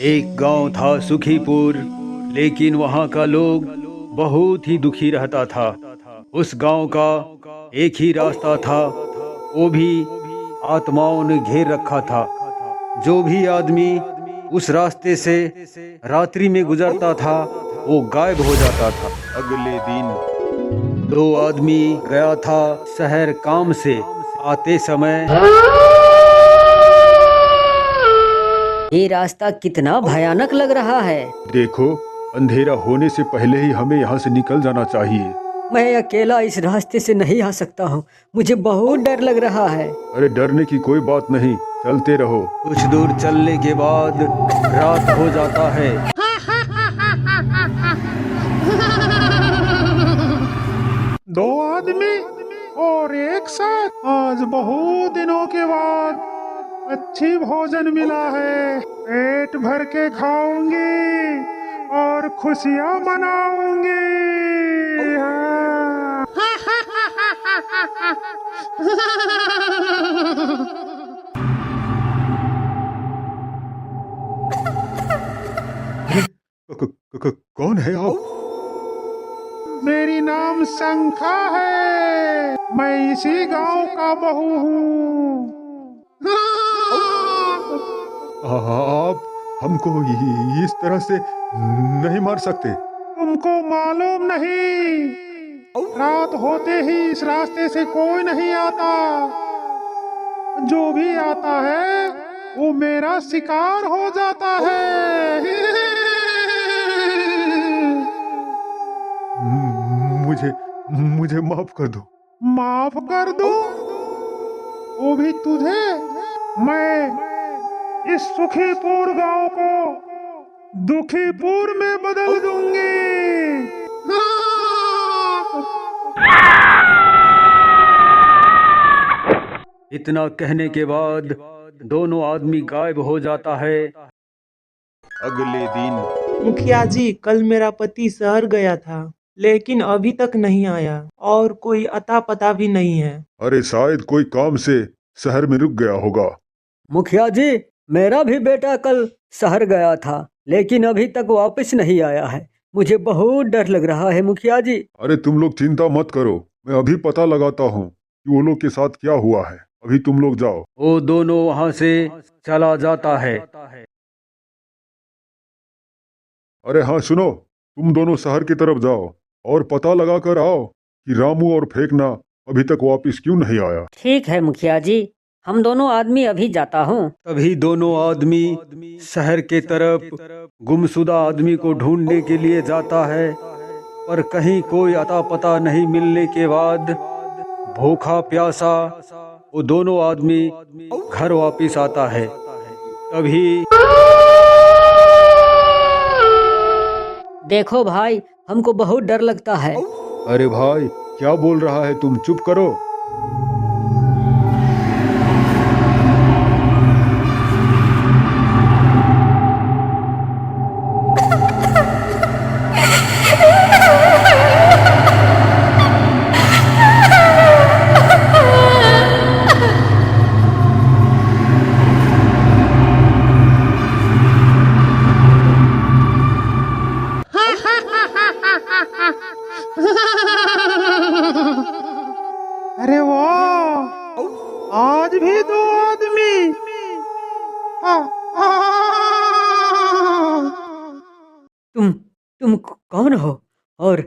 एक गांव था सुखीपुर, लेकिन वहां का लोग बहुत ही दुखी रहता था। उस गांव का एक ही रास्ता था, वो भी आत्माओं ने घेर रखा था। जो भी आदमी उस रास्ते से रात्रि में गुजरता था वो गायब हो जाता था। अगले दिन दो आदमी गया था शहर काम से। आते समय ये रास्ता कितना भयानक लग रहा है। देखो, अंधेरा होने से पहले ही हमें यहाँ से निकल जाना चाहिए। मैं अकेला इस रास्ते से नहीं आ सकता हूँ, मुझे बहुत डर लग रहा है। अरे डरने की कोई बात नहीं, चलते रहो। कुछ दूर चलने के बाद रात हो जाता है। दो आदमी और एक साथ, आज बहुत दिनों के बाद अच्छी भोजन मिला है। पेट भर के खाऊंगी और खुशियाँ मनाऊंगी। हाँ। कौन है आप? मेरी नाम शंखा है, मैं इसी गांव का बहू हूँ। आप हमको इस तरह से नहीं मार सकते। तुमको मालूम नहीं, रात होते ही इस रास्ते से कोई नहीं आता। जो भी आता है वो मेरा शिकार हो जाता है। मुझे मुझे माफ कर दो। माफ कर दो? वो भी तुझे? मैं इस सुखीपुर गांव को दुखीपुर में बदल दूंगी। इतना कहने के बाद दोनों आदमी गायब हो जाता है। अगले दिन मुखिया जी, कल मेरा पति शहर गया था लेकिन अभी तक नहीं आया और कोई अता पता भी नहीं है। अरे शायद कोई काम से शहर में रुक गया होगा। मुखिया जी, मेरा भी बेटा कल शहर गया था लेकिन अभी तक वापस नहीं आया है। मुझे बहुत डर लग रहा है मुखिया जी। अरे तुम लोग चिंता मत करो, मैं अभी पता लगाता हूँ कि वो लोग के साथ क्या हुआ है। अभी तुम लोग जाओ। वो दोनों वहाँ से चला जाता है। अरे हाँ सुनो, तुम दोनों शहर की तरफ जाओ और पता लगा कर आओ कि रामू और फेंकना अभी तक वापस क्यों नहीं आया। ठीक है मुखिया जी, हम दोनों आदमी अभी जाता हूँ। तभी दोनों आदमी शहर के तरफ गुमशुदा आदमी को ढूंढने के लिए जाता है, पर कहीं कोई अता पता नहीं मिलने के बाद भूखा प्यासा वो दोनों आदमी घर वापस आता है। तभी देखो भाई, हमको बहुत डर लगता है। अरे भाई क्या बोल रहा है, तुम चुप करो। अरे वाह, आज भी दो आदमी। हाँ, तुम कौन हो और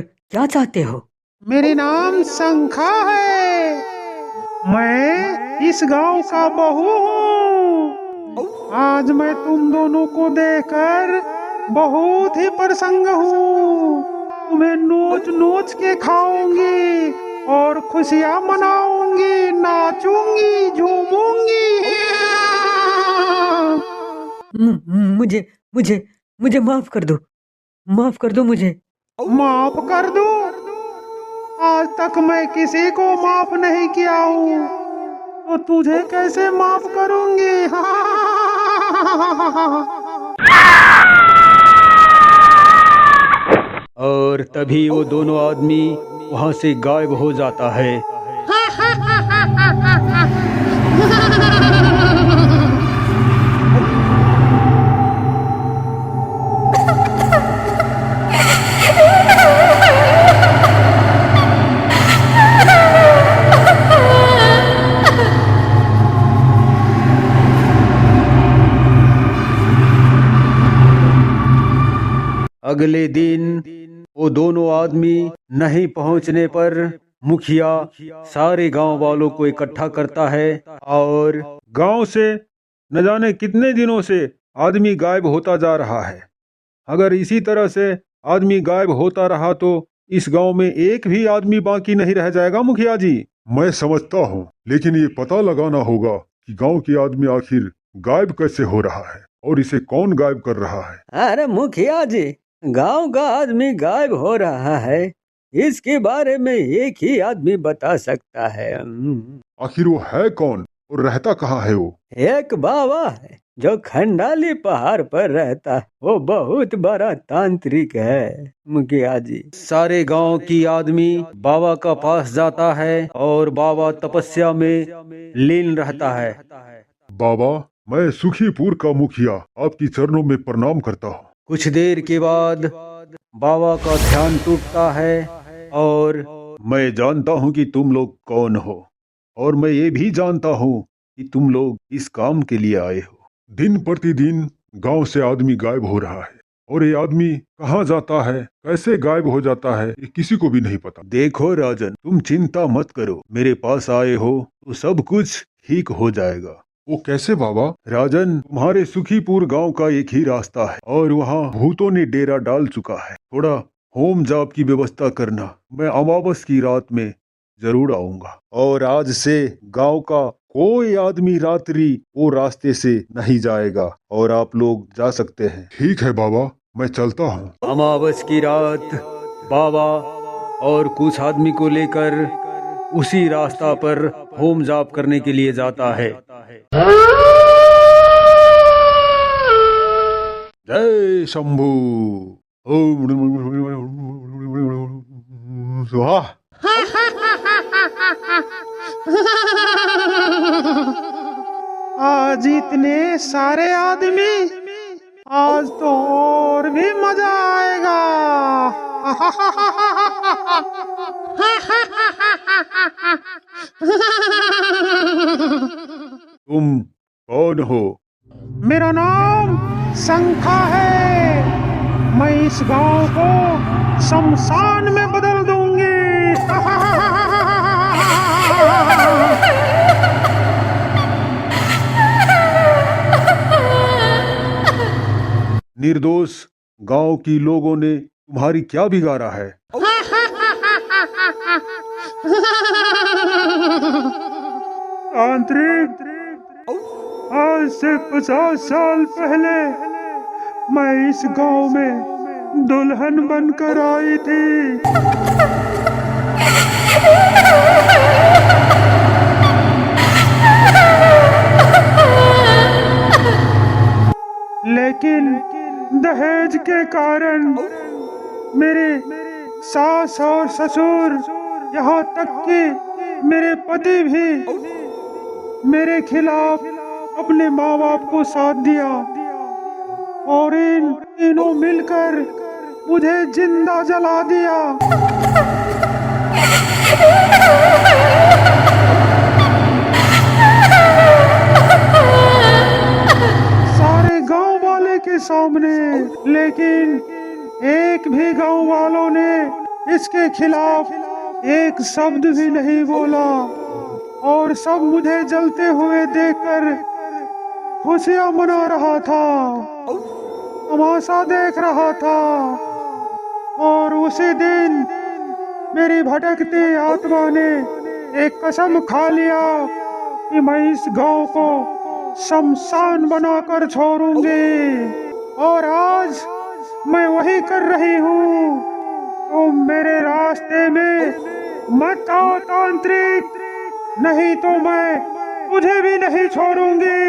क्या चाहते हो? मेरे नाम शंखा है, मैं इस गांव का बहू हूँ। आज मैं तुम दोनों को देखकर बहुत ही प्रसन्न हूँ। तुम्हें नोच नोच के खाऊंगी और खुशियाँ मनाऊंगी, नाचूंगी, झूमूंगी। मुझे मुझे मुझे माफ कर दो, माफ कर दो मुझे। माफ कर दो? आज तक मैं किसी को माफ नहीं किया हूँ, तो तुझे कैसे माफ करूंगी? और तभी वो दोनों आदमी वहाँ से गायब हो जाता है। अगले दिन वो दोनों आदमी नहीं पहुंचने पर मुखिया सारे गांव वालों को इकट्ठा करता है और गांव से न जाने कितने दिनों से आदमी गायब होता जा रहा है। अगर इसी तरह से आदमी गायब होता रहा तो इस गांव में एक भी आदमी बाकी नहीं रह जाएगा मुखिया जी। मैं समझता हूँ, लेकिन ये पता लगाना होगा कि गांव के आदमी आखिर गायब कैसे हो रहा है और इसे कौन गायब कर रहा है। अरे मुखिया जी, गांव का आदमी गायब हो रहा है, इसके बारे में एक ही आदमी बता सकता है। आखिर वो है कौन और रहता कहाँ है वो? एक बाबा है जो खंडाली पहाड़ पर रहता है। वो बहुत बड़ा तांत्रिक है मुखिया जी। सारे गांव की आदमी बाबा का पास जाता है और बाबा तपस्या में लीन रहता है। बाबा, मैं सुखीपुर का मुखिया आपकी चरणों में प्रणाम करता हूँ। कुछ देर के बाद बाबा का ध्यान टूटता है और मैं जानता हूँ कि तुम लोग कौन हो और मैं ये भी जानता हूँ कि तुम लोग इस काम के लिए आए हो। दिन प्रतिदिन गांव से आदमी गायब हो रहा है और ये आदमी कहाँ जाता है, कैसे गायब हो जाता है, ये किसी को भी नहीं पता। देखो राजन, तुम चिंता मत करो, मेरे पास आए हो तो सब कुछ ठीक हो जाएगा। वो कैसे बाबा? राजन, तुम्हारे सुखीपुर गांव का एक ही रास्ता है और वहाँ भूतों ने डेरा डाल चुका है। थोड़ा होम जाप की व्यवस्था करना, मैं अमावस की रात में जरूर आऊंगा और आज से गांव का कोई आदमी रात्रि वो रास्ते से नहीं जाएगा और आप लोग जा सकते हैं। ठीक है बाबा, मैं चलता हूँ। अमावस की रात बाबा और कुछ आदमी को लेकर उसी रास्ता पर होम जाप करने के लिए जाता है। जय शंभू। ओम स्वाहा। आज इतने सारे आदमी, आज तो और भी मजा आएगा। तुम कौन हो? मेरा नाम शंखा है। मैं इस गांव को शमशान में बदल दूंगी। निर्दोष गांव की लोगों ने तुम्हारी क्या बिगाड़ा है? तांत्रिक, आज से 50 साल पहले मैं इस गांव में दुल्हन बनकर आई थी। लेकिन दहेज के कारण मेरे सास और ससुर, यहाँ तक कि मेरे पति भी मेरे खिलाफ अपने माँ बाप को साथ दिया और इन तीनों मिलकर मुझे जिंदा जला दिया। सारे गांव वाले के सामने, लेकिन एक भी गांव वालों ने इसके खिलाफ एक शब्द भी नहीं बोला और सब मुझे जलते हुए देखकर खुशियां मना रहा था, तमाशा देख रहा था। और उसी दिन मेरी भटकती आत्मा ने एक कसम खा लिया कि मैं इस गांव को शमशान बनाकर छोड़ूंगी और आज मैं वही कर रही हूँ। तो मेरे रास्ते में मत आओ तांत्रिक, नहीं तो मैं तुझे भी नहीं छोड़ूंगी।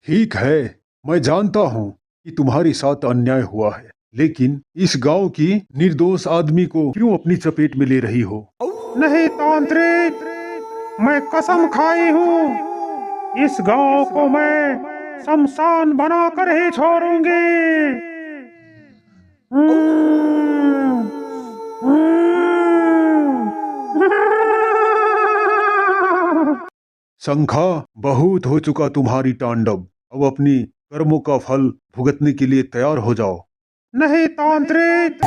ठीक है, मैं जानता हूँ कि तुम्हारे साथ अन्याय हुआ है, लेकिन इस गांव की निर्दोष आदमी को क्यों अपनी चपेट में ले रही हो? नहीं तांत्रिक, मैं कसम खाई हूँ, इस गांव को मैं शमशान बनाकर ही छोड़ूंगी। शंखा, बहुत हो चुका तुम्हारी तांडव। अब अपनी कर्मों का फल भुगतने के लिए तैयार हो जाओ। नहीं तांत्रिक,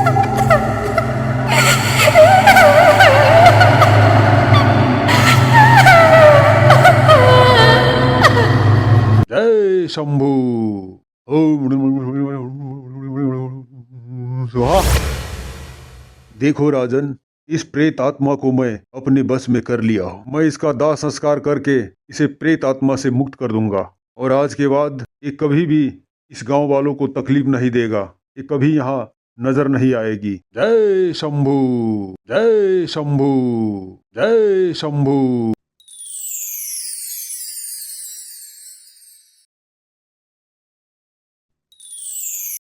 जय शंभू। स्वाहा। देखो राजन, इस प्रेत आत्मा को मैं अपने बस में कर लिया हूँ। मैं इसका दाह संस्कार करके इसे प्रेत आत्मा से मुक्त कर दूंगा और आज के बाद ये कभी भी इस गांव वालों को तकलीफ नहीं देगा। ये कभी यहाँ नजर नहीं आएगी। जय शंभू, जय शंभू, जय शंभू।